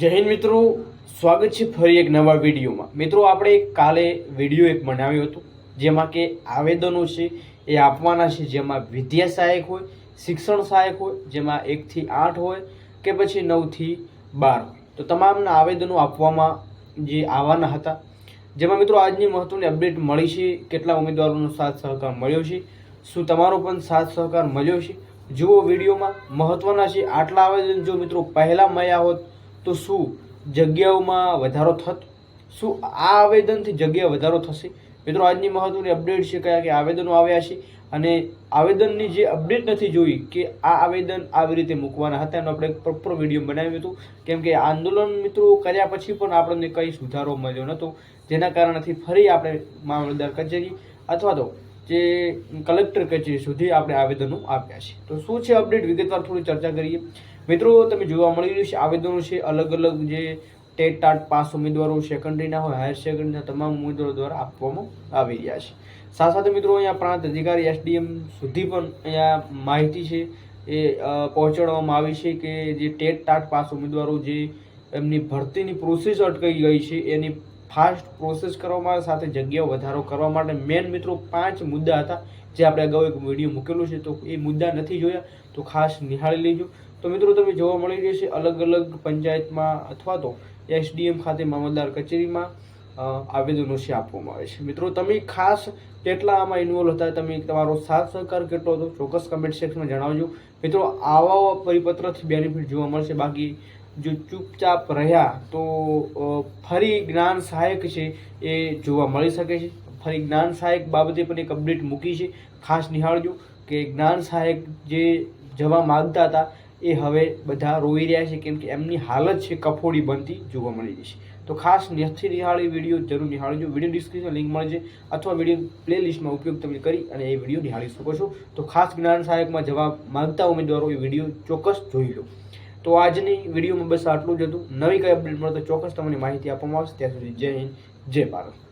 જય હિન્દ મિત્રો, સ્વાગત છે ફરી એક નવા વિડીયોમાં। મિત્રો આપણે કાલે વિડીયો એક બનાવ્યો હતો જેમાં કે આવેદનો છે એ આપવાના છે, જેમાં વિદ્યા સહાયક હોય, શિક્ષણ સહાયક હોય, જેમાં 1 થી 8 હોય કે પછી 9 થી 12 હોય, તો તમામના આવેદનો આપવામાં જે આવવાના હતા, જેમાં મિત્રો આજની મહત્વની અપડેટ મળી છે। કેટલા ઉમેદવારોનો સાથ સહકાર મળ્યો છે, શું તમારો પણ સાથ સહકાર મળ્યો છે, જુઓ વિડીયોમાં। મહત્વના છે આટલા આવેદન જો મિત્રો પહેલા મળ્યા હોત તો શું જગ્યાઓમાં વધારો થત? શું આ આવેદનથી જગ્યા વધારો થશે? મિત્રો આજની મહત્વની અપડેટ છે કયા કે આવેદનો આવ્યા છે, અને આવેદનની જે અપડેટ નથી જોઈ કે આ આવેદન આવી રીતે મૂકવાના હતા, એનો આપણે પ્રોપર વિડીયો બનાવ્યું હતું, કેમ કે આંદોલન મિત્રો કર્યા પછી પણ આપણને કંઈ સુધારો મળ્યો નહોતો, જેના કારણથી ફરી આપણે મામલતદાર કચેરી અથવા તો જે કલેક્ટર કચેરી સુધી આપણે આવેદનો આપ્યા છે। તો શું છે અપડેટ, વિગતવાર થોડી ચર્ચા કરીએ। મિત્રો તમે જોવા મળી રહ્યું છે આવેદનો છે અલગ અલગ જે ટેટ ટાટ પાસ ઉમેદવારો, સેકન્ડરીના હોય, હાયર સેકન્ડરીના તમામ ઉમેદવારો દ્વારા આપવામાં આવી રહ્યા છે। સાથે સાથે મિત્રો અહીંયા પ્રાંત અધિકારી એસડીએમ સુધી પણ અહીંયા માહિતી છે એ પહોંચાડવામાં આવી છે કે જે ટેટ ટાટ પાસ ઉમેદવારો જે એમની ભરતીની પ્રોસેસ અટકાઈ ગઈ છે એની ફાસ્ટ પ્રોસેસ કરવામાં, સાથે જગ્યાઓ વધારો કરવા માટે મેન મિત્રો 5 મુદ્દા હતા જે આપણે અગાઉ એક વિડીયો મૂકેલો છે, તો એ મુદ્દા નથી જોયા તો ખાસ નિહાળી લેજો। તો મિત્રો તમે જોવા મળી રહ્યું છે અલગ અલગ પંચાયતમાં અથવા તો એસડીએમ ખાતે મામલતદાર કચેરીમાં આવેદનો છે આપવામાં આવે છે। મિત્રો તમે ખાસ કેટલા આમાં ઇન્વોલ્વ હતા, તમે તમારો સાથ સહકાર કેટલો હતો ચોક્કસ કમેન્ટ સેક્શનમાં જણાવજો। મિત્રો આવા પરિપત્રથી બેનિફિટ જોવા મળશે, બાકી જો ચૂપચાપ રહ્યા તો ફરી જ્ઞાન સહાયક છે એ જોવા મળી શકે છે। ફરી જ્ઞાન સહાયક બાબતે પણ એક અપડેટ મૂકી છે, ખાસ નિહાળજો કે જ્ઞાન સહાયક જે જવા માગતા હતા એ હવે બધા રોઈ રહ્યા છે, કેમ કે એમની હાલત છે કફોડી બનતી જોવા મળી રહી છે। તો ખાસ નથી નિહાળી વિડીયો જરૂર નિહાળજો, વિડીયો ડિસ્ક્રિપ્શન લિંક મળશે અથવા વિડીયો પ્લેલિસ્ટમાં ઉપયોગ તમે કરી અને એ વિડીયો નિહાળી શકો છો। તો ખાસ જ્ઞાન સહાયકમાં જવાબ માગતા ઉમેદવારો એ વિડીયો ચોક્કસ જોઈ લો। તો આજની વિડીયોમાં બસ આટલું જ હતું। નવી કઈ અપડેટ મળે તો ચોક્કસ તમને માહિતી આપવામાં આવશે। ત્યાં સુધી જય હિન્દ, જય ભારત।